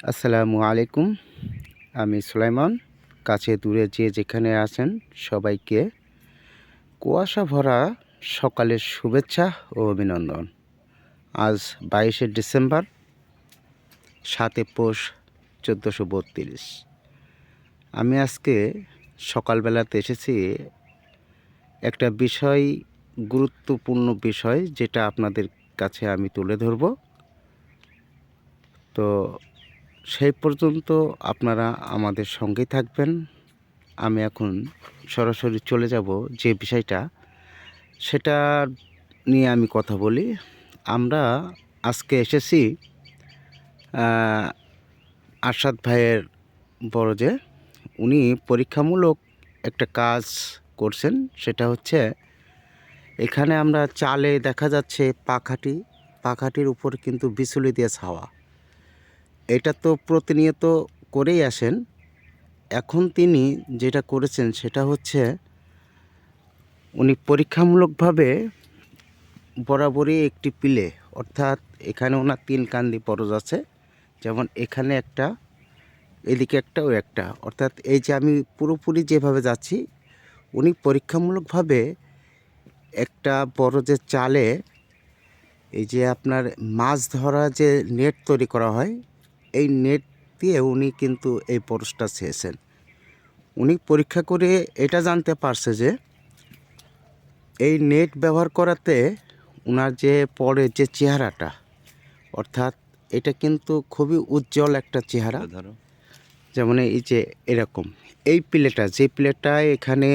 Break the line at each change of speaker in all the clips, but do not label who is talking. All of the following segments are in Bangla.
আসসালামু আলাইকুম। আমি সুলাইমান। কাছে দূরে যে যেখানে আছেন সবাইকে কুয়াশা ভরা সকালের শুভেচ্ছা ও অভিনন্দন। আজ 22শে ডিসেম্বর, 7 পৌষ 1432। আমি আজকে সকালবেলাতে এসেছি একটা বিষয়, গুরুত্বপূর্ণ বিষয় যেটা আপনাদের কাছে আমি তুলে ধরব। তো সেই পর্যন্ত আপনারা আমাদের সঙ্গেই থাকবেন। আমি এখন সরাসরি চলে যাব যে বিষয়টা, সেটা নিয়ে আমি কথা বলি। আমরা আজকে এসেছি আরশাদ ভাইয়ের বড় যে উনি পরীক্ষামূলক একটা কাজ করছেন। সেটা হচ্ছে এখানে আমরা চালে দেখা যাচ্ছে পাখাটির উপর কিন্তু বিচুলি দিয়ে ছাওয়া। এটা তো প্রতিনিয়ত করেই আসেন। এখন তিনি যেটা করেছেন সেটা হচ্ছে উনি পরীক্ষামূলকভাবে বরাবরই একটি পিলে, অর্থাৎ এখানে ওনার 3 কান্দি বরজ আছে, যেমন এখানে একটা, এদিকে একটা, ও একটা, অর্থাৎ এই যে আমি পুরোপুরি যেভাবে যাচ্ছি উনি পরীক্ষামূলকভাবে একটা বরজের চালে এই যে আপনার মাছ ধরা যে নেট তৈরি করা হয়, এই নেট দিয়ে উনি কিন্তু এই বরজটা ছেয়েছেন। উনি পরীক্ষা করে এটা জানতে পারছে যে এই নেট ব্যবহার করাতে ওনার যে পরে যে চেহারাটা, অর্থাৎ এটা কিন্তু খুবই উজ্জ্বল একটা চেহারা। যেমন এই যে এরকম এই প্লেটটা, যে প্লেটটা এখানে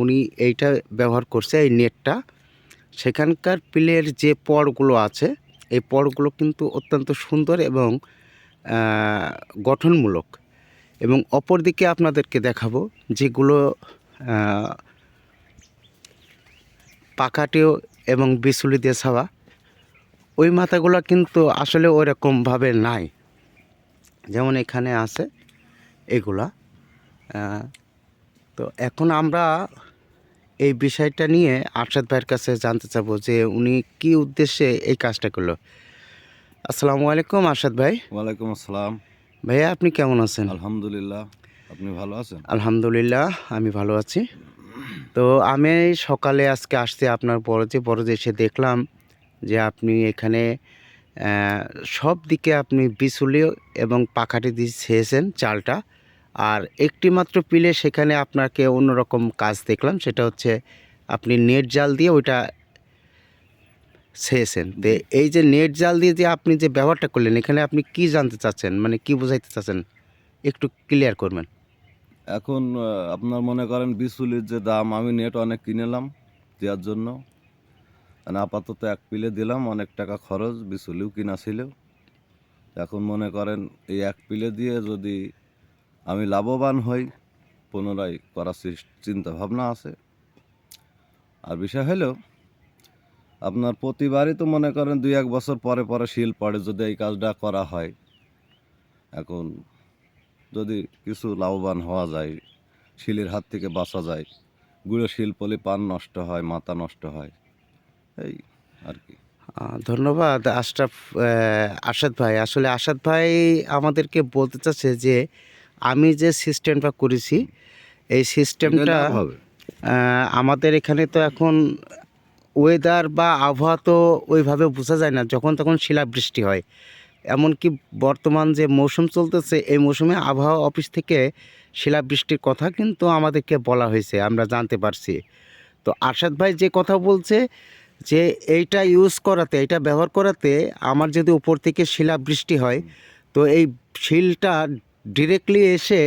উনি এইটা ব্যবহার করছে, এই নেটটা, সেখানকার প্লের যে পরগুলো আছে এই পরগুলো কিন্তু অত্যন্ত সুন্দর এবং গঠনমূলক। এবং অপর দিকে আপনাদেরকে দেখাবো যেগুলো পাখাটিও এবং বিচুলি দিয়ে ছাওয়া, ওই মাথাগুলো কিন্তু আসলে ওইরকমভাবে নাই, যেমন এখানে আছে এগুলা। তো এখন আমরা এই বিষয়টা নিয়ে আরশাদ ভাইয়ের কাছে জানতে চাবো যে উনি কি উদ্দেশ্যে এই কাজটা করলো। আসসালামু আলাইকুম আরশাদ ভাই।
ওয়ালাইকুম আসসালাম।
ভাইয়া, আপনি কেমন আছেন?
আলহামদুলিল্লাহ, আপনি ভালো আছেন?
আলহামদুলিল্লাহ, আমি ভালো আছি। তো আমি সকালে আজকে আসতে আপনার বড় যে এসে দেখলাম যে আপনি এখানে সব দিকে আপনি বিচুলি এবং পাখাটি দিয়ে ছেয়েছেন চালটা। আর একটি মাত্র পিলে সেখানে আপনাকে অন্যরকম কাজ দেখলাম, সেটা হচ্ছে আপনি নেট জাল দিয়ে ওইটা ছেয়েছেন। তো এই যে নেট জাল দিয়ে যে আপনি যে ব্যবহারটা করলেন, এখানে আপনি কি জানতে চাচ্ছেন, মানে কি বোঝাইতে চাচ্ছেন, একটু ক্লিয়ার করবেন।
এখন আপনার মনে করেন বিচুলির যে দাম, আমি নেট অনেক কিনেলাম দেওয়ার জন্য, মানে আপাতত এক পিলে দিলাম, অনেক টাকা খরচ, বিচুলিও কিনা ছিল। এখন মনে করেন এই এক পিলে দিয়ে যদি আমি লাভবান হই, পুনরায় করার চিন্তা ভাবনা আছে। আর বিষয় হলো আপনার প্রতিবারই তো মনে করেন 2-1 বছর পরে পরে শিল পড়ে যদি এই কাজটা করা হয়। এখন যদি কিছু লাভবান হওয়া যায়, শিলের হাত থেকে বাঁচা যায়, গুঁড়ো শিল পলি পান নষ্ট হয়, মাথা নষ্ট হয়, এই আর কি।
ধন্যবাদ আরশাদ ভাই। আসলে আরশাদ ভাই আমাদেরকে বলতে চাচ্ছে যে আমি যে সিস্টেমটা করেছি, এই সিস্টেমটা আমাদের এখানে তো এখন ওয়েদার বা আবহাওয়া তো ওইভাবে বোঝা যায় না, যখন তখন শিলাবৃষ্টি হয়। এমনকি বর্তমান যে মৌসুম চলতেছে, এই মৌসুমে আবহাওয়া অফিস থেকে শিলাবৃষ্টির কথা কিন্তু আমাদেরকে বলা হয়েছে, আমরা জানতে পারছি। তো আরশাদ ভাই যে কথা বলছে যে এইটা ইউজ করাতে, এইটা ব্যবহার করাতে আমার যদি উপর থেকে শিলাবৃষ্টি হয়, তো এই শিলটা ডিরেক্টলি এসে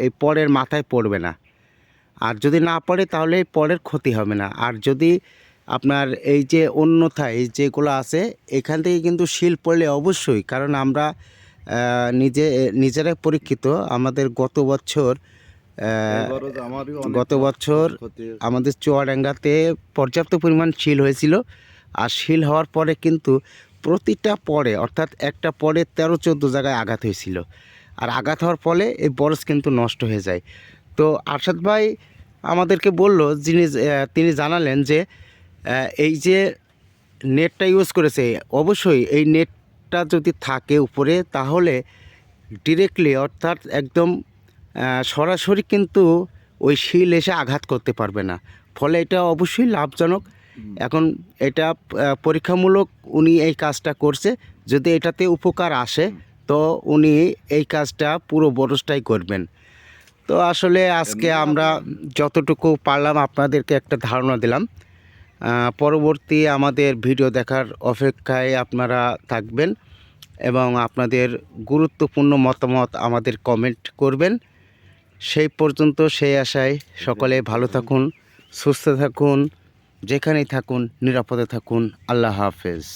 এই পরের মাথায় পড়বে না। আর যদি না পড়ে তাহলে এই পরের ক্ষতি হবে না। আর যদি আপনার এই যে অন্যথায় যেগুলো আছে এখান থেকে কিন্তু শিল পড়লে অবশ্যই, কারণ আমরা নিজেরাই পরীক্ষিত। আমাদের গত বছর আমাদের চুয়াডাঙ্গাতে পর্যাপ্ত পরিমাণ শিল হয়েছিল। আর শিল হওয়ার পরে কিন্তু প্রতিটা পরে, অর্থাৎ একটা পরে 13-14 জায়গায় আঘাত হয়েছিল। আর আঘাত হওয়ার ফলে এই বরজ কিন্তু নষ্ট হয়ে যায়। তো আরশাদ ভাই আমাদেরকে বলল, তিনি জানালেন যে এই যে নেটটা ইউজ করেছে, অবশ্যই এই নেটটা যদি থাকে উপরে, তাহলে ডিরেক্টলি অর্থাৎ একদম সরাসরি কিন্তু ওই শিল এসে আঘাত করতে পারবে না, ফলে এটা অবশ্যই লাভজনক। এখন এটা পরীক্ষামূলক উনি এই কাজটা করছে, যদি এটাতে উপকার আসে তো উনি এই কাজটা পুরো বরসটাই করবেন। তো আসলে আজকে
এমনি
আমরা যতটুকু পারলাম আপনাদেরকে একটা ধারণা দিলাম। পরবর্তী আমাদের ভিডিও দেখার অপেক্ষায় আপনারা থাকবেন এবং আপনাদের গুরুত্বপূর্ণ মতামত আমাদের কমেন্ট করবেন। সেই পর্যন্ত সেই আশায় সকলে ভালো থাকুন, সুস্থ থাকুন, যেখানেই থাকুন নিরাপদে থাকুন। আল্লাহ হাফেজ।